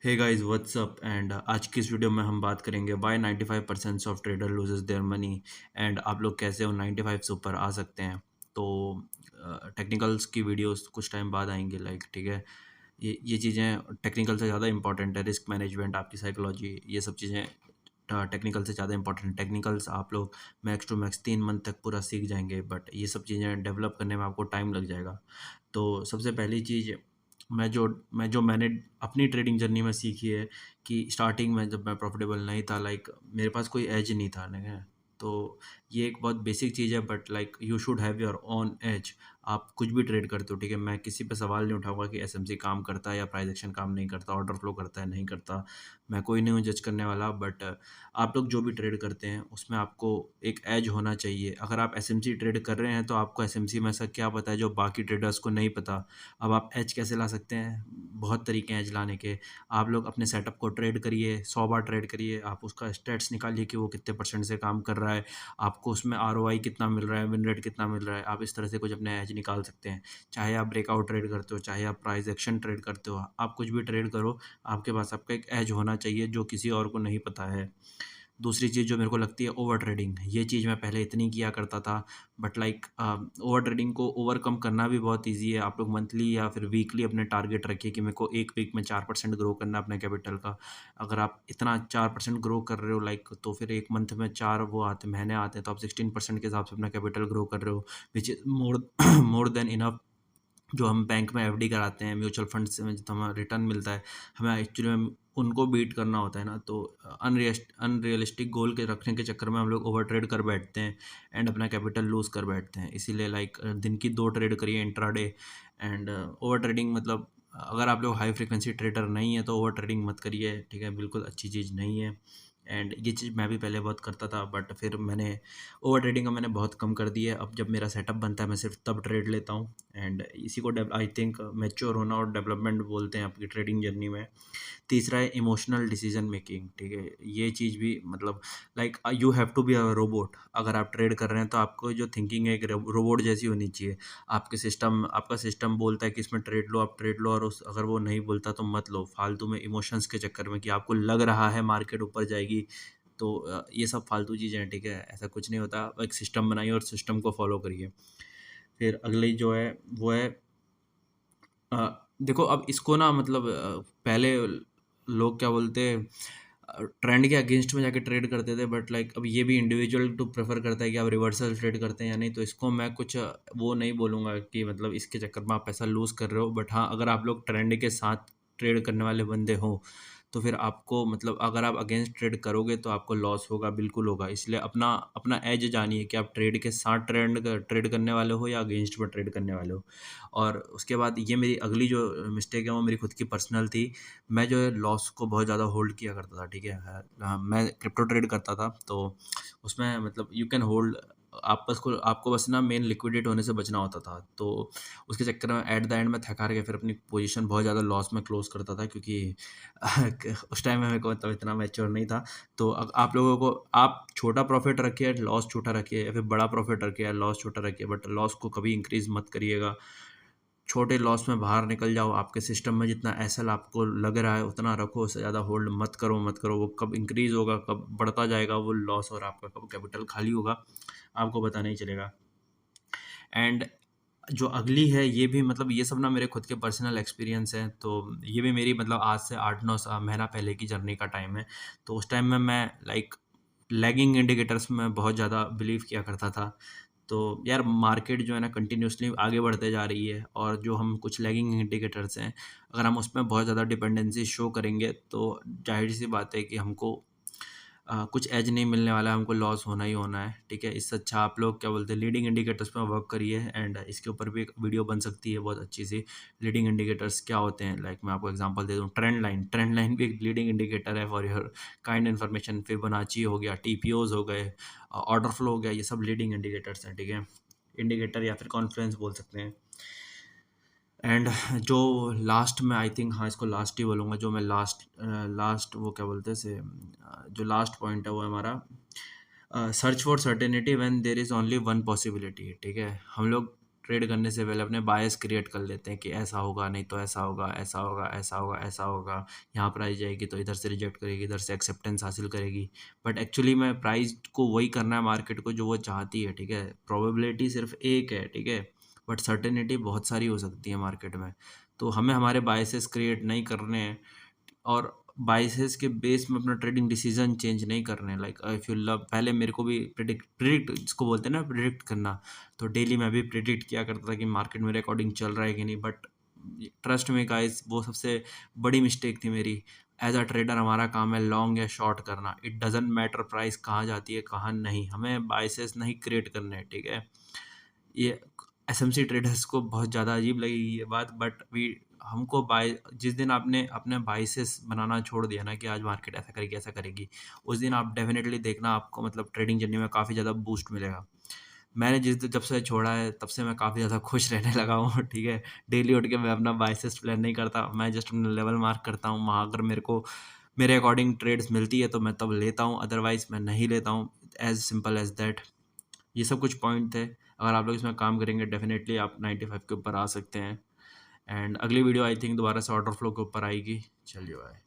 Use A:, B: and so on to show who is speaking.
A: Hey guys what's up and आज की इस वीडियो में हम बात करेंगे why 95% of trader loses their money and आप लोग कैसे उन 95 से ऊपर आ सकते हैं। तो टेक्निकल्स की वीडियोस कुछ टाइम बाद आएंगे लाइक ठीक है। ये चीज़ें टेक्निकल से ज़्यादा इंपॉर्टेंट है। रिस्क मैनेजमेंट, आपकी साइकोलॉजी, ये सब चीज़ें टेक्निकल से ज़्यादा इंपॉर्टेंट। टेक्निकल्स आप लोग मैक्स टू मैक्स 3 मंथ तक पूरा सीख जाएंगे, बट ये सब चीज़ें डेवलप करने में आपको टाइम लग जाएगा। तो सबसे पहली चीज़ मैंने अपनी ट्रेडिंग जर्नी में सीखी है कि स्टार्टिंग में जब मैं प्रॉफिटेबल नहीं था, लाइक मेरे पास कोई एज नहीं था, नहीं है। तो ये एक बहुत बेसिक चीज़ है, but like you should have your own edge. आप कुछ भी ट्रेड करते हो, ठीक है। मैं किसी पे सवाल नहीं उठाऊंगा कि एसएमसी काम करता है या प्राइस एक्शन काम नहीं करता, ऑर्डर फ्लो करता है नहीं करता। मैं कोई नहीं हूँ जज करने वाला, बट आप लोग जो भी ट्रेड करते हैं उसमें आपको एक एज होना चाहिए। अगर आप एसएमसी ट्रेड कर रहे हैं तो आपको एसएमसी में ऐसा क्या पता है जो बाकी ट्रेडर्स को नहीं पता। अब आप एज कैसे ला सकते हैं? बहुत तरीके हैं एज लाने के। आप लोग अपने सेटअप को ट्रेड करिए, 100 बार ट्रेड करिए, आप उसका स्टेट्स निकालिए कि वो कितने परसेंट से काम कर रहा है, आपको उसमें आरओआई कितना मिल रहा है, विन रेट कितना मिल रहा है। आप इस तरह से कुछ अपने एज निकाल सकते हैं। चाहे आप ब्रेकआउट ट्रेड करते हो, चाहे आप प्राइस एक्शन ट्रेड करते हो, आप कुछ भी ट्रेड करो, आपके पास आपका एक एज होना चाहिए जो किसी और को नहीं पता है। दूसरी चीज़ जो मेरे को लगती है, ओवर ट्रेडिंग। ये चीज़ मैं पहले इतनी किया करता था, बट लाइक ओवर ट्रेडिंग को ओवरकम करना भी बहुत ईज़ी है। आप लोग मंथली या फिर वीकली अपने टारगेट रखिए कि मेरे को 1 वीक में 4% ग्रो करना है अपने कैपिटल का। अगर आप इतना 4% ग्रो कर रहे हो लाइक, तो फिर 1 मंथ में 4 वो आते महीने आते हैं, तो आप 16% के हिसाब से अपना कैपिटल ग्रो कर रहे हो, which is more more than enough. जो हम बैंक में एफडी कराते हैं, म्यूचुअल फंड से में जो हमें रिटर्न मिलता है, हमें एक्चुअली में उनको बीट करना होता है ना। तो अनरियलिस्टिक गोल के रखने के चक्कर में हम लोग ओवर ट्रेड कर बैठते हैं एंड अपना कैपिटल लूज़ कर बैठते हैं। इसीलिए लाइक दिन की 2 ट्रेड करिए इंट्राडे। एंड ओवर ट्रेडिंग मतलब, अगर आप लोग हाई फ्रिक्वेंसी ट्रेडर नहीं है तो ओवर ट्रेडिंग मत करिए, ठीक है। बिल्कुल अच्छी चीज़ नहीं है। एंड ये चीज़ मैं भी पहले बहुत करता था, बट फिर मैंने ओवर ट्रेडिंग का मैंने बहुत कम कर दी है। अब जब मेरा सेटअप बनता है मैं सिर्फ तब ट्रेड लेता हूँ। एंड इसी को आई थिंक मैच्योर होना और डेवलपमेंट बोलते हैं आपकी ट्रेडिंग जर्नी में। तीसरा है इमोशनल डिसीजन मेकिंग, ठीक है। ये चीज़ भी मतलब like you have to be a robot. अगर आप ट्रेड कर रहे हैं तो आपको जो थिंकिंग है एक रोबोट जैसी होनी चाहिए। आपका सिस्टम बोलता है कि इसमें ट्रेड लो, आप ट्रेड लो, और उस अगर वो नहीं बोलता तो मत लो फालतू में इमोशंस के चक्कर में कि आपको लग रहा है मार्केट ऊपर जाएगी। तो ये सब फालतू चीज़ें हैं, ठीक है। ऐसा कुछ नहीं होता। एक सिस्टम बनाइए और सिस्टम को फॉलो करिए। फिर अगली जो है वो है, देखो अब इसको ना मतलब पहले लोग क्या बोलते हैं, ट्रेंड के अगेंस्ट में जाके ट्रेड करते थे, बट लाइक अब ये भी इंडिविजुअल टू प्रेफर करता है कि आप रिवर्सल ट्रेड करते हैं या नहीं। तो इसको मैं कुछ वो नहीं बोलूँगा कि मतलब इसके चक्कर में आप पैसा लूज़ कर रहे हो। बट हाँ, अगर आप लोग ट्रेंड के साथ ट्रेड करने वाले बंदे हो तो फिर आपको मतलब अगर आप अगेंस्ट ट्रेड करोगे तो आपको लॉस होगा, बिल्कुल होगा। इसलिए अपना अपना एज जानिए कि आप ट्रेड के साथ ट्रेड करने वाले हो या अगेंस्ट में ट्रेड करने वाले हो। और उसके बाद ये मेरी अगली जो मिस्टेक है वो मेरी खुद की पर्सनल थी। मैं जो है लॉस को बहुत ज़्यादा होल्ड किया करता था, ठीक है। मैं क्रिप्टो ट्रेड करता था, तो उसमें मतलब यू कैन होल्ड, आपको बस ना मेन लिक्विडेट होने से बचना होता था। तो उसके चक्कर में एट द एंड में थक हार के फिर अपनी पोजीशन बहुत ज़्यादा लॉस में क्लोज करता था, क्योंकि उस टाइम में मेरे को मतलब इतना मैच्योर नहीं था। तो आप लोगों को, आप छोटा प्रॉफिट रखिए, लॉस छोटा रखिए, या फिर बड़ा प्रॉफिट रखिए, लॉस छोटा रखिए, बट लॉस को कभी इंक्रीज मत करिएगा। छोटे लॉस में बाहर निकल जाओ। आपके सिस्टम में जितना एसएल आपको लग रहा है उतना रखो, उससे ज़्यादा होल्ड मत करो। वो कब इंक्रीज़ होगा, कब बढ़ता जाएगा वो लॉस, और आपका कब कैपिटल खाली होगा, आपको पता नहीं चलेगा। एंड जो अगली है ये भी मतलब ये सब ना मेरे खुद के पर्सनल एक्सपीरियंस हैं। तो ये भी मेरी मतलब आज से 8-9 महीना पहले की जर्नी का टाइम है। तो उस टाइम में मैं लाइक लैगिंग इंडिकेटर्स में बहुत ज़्यादा बिलीव किया करता था। तो यार मार्केट जो है ना कंटिन्यूअसली आगे बढ़ते जा रही है, और जो हम कुछ लैगिंग इंडिकेटर्स हैं, अगर हम उसमें बहुत ज़्यादा डिपेंडेंसी शो करेंगे तो ज़ाहिर सी बात है कि हमको कुछ एज नहीं मिलने वाला है, हमको लॉस होना ही होना है, ठीक है। इससे अच्छा आप लोग क्या बोलते हैं, लीडिंग इंडिकेटर्स पे वर्क करिए। एंड इसके ऊपर भी एक वीडियो बन सकती है बहुत अच्छी सी। लीडिंग इंडिकेटर्स क्या होते हैं, लाइक मैं आपको एग्जांपल दे दूं, ट्रेंड लाइन भी एक लीडिंग इंडिकेटर है for your kind information. Fibonacci हो गया, टीपीओज हो गए, ऑर्डर फ्लो हो गया, ये सब लीडिंग इंडिकेटर्स हैं, ठीक है। इंडिकेटर या फिर कॉन्फ्लुएंस बोल सकते हैं। एंड जो लास्ट में आई थिंक, हाँ इसको लास्ट ही बोलूँगा, जो मैं लास्ट वो क्या बोलते हैं से जो लास्ट पॉइंट है वो है हमारा search for certainty when there is only one possibility, ठीक है। हम लोग ट्रेड करने से पहले अपने बायस क्रिएट कर लेते हैं कि ऐसा होगा, नहीं तो ऐसा होगा, ऐसा होगा, ऐसा होगा, ऐसा होगा, यहाँ प्राइस जाएगी तो इधर से रिजेक्ट करेगी, इधर से एक्सेप्टेंस हासिल करेगी। बट एक्चुअली में प्राइस को वही करना है मार्केट को जो वो चाहती है, ठीक है? प्रोबेबिलिटी सिर्फ एक है, ठीक है? बट सर्टेनिटी बहुत सारी हो सकती है मार्केट में। तो हमें हमारे बायसेस क्रिएट नहीं करने हैं और बायसेस के बेस में अपना ट्रेडिंग डिसीजन चेंज नहीं करने। लाइक इफ़ यू लव, पहले मेरे को भी प्रिडिक्ट प्रिडिक्ट जिसको बोलते हैं ना, प्रिडिक्ट करना, तो डेली मैं भी प्रिडिक्ट किया करता था कि मार्केट मेरे अकॉर्डिंग चल रहा है कि नहीं। बट ट्रस्ट में गाइस, वो सबसे बड़ी मिस्टेक थी मेरी। एज अ ट्रेडर हमारा काम है लॉन्ग या शॉर्ट करना। इट डजेंट मैटर प्राइस कहाँ जाती है कहाँ नहीं, हमें बायसेस नहीं क्रिएट करने हैं, ठीक है? ये एसएमसी ट्रेडर्स को बहुत ज़्यादा अजीब लगेगी ये बात, बट वी हमको बाय जिस दिन आपने अपने बायसेस बनाना छोड़ दिया ना कि आज मार्केट ऐसा करेगी ऐसा करेगी, उस दिन आप डेफिनेटली देखना आपको मतलब ट्रेडिंग जर्नी में काफ़ी ज़्यादा बूस्ट मिलेगा। मैंने जब से छोड़ा है तब से मैं काफ़ी ज़्यादा खुश रहने लगा हूँ, ठीक है? डेली उठ के मैं अपना बायसेस प्लान नहीं करता, मैं जस्ट अपना लेवल मार्क करता हूँ, वहाँ अगर मेरे को मेरे अकॉर्डिंग ट्रेड्स मिलती है तो मैं तब लेता हूँ, अदरवाइज़ मैं नहीं लेता हूँ। As simple as that. ये सब कुछ पॉइंट थे। अगर आप लोग इसमें काम करेंगे डेफ़िनेटली आप 95 के ऊपर आ सकते हैं। एंड अगली वीडियो आई थिंक दोबारा से ऑर्डर फ्लो के ऊपर आएगी। चलिए बाय।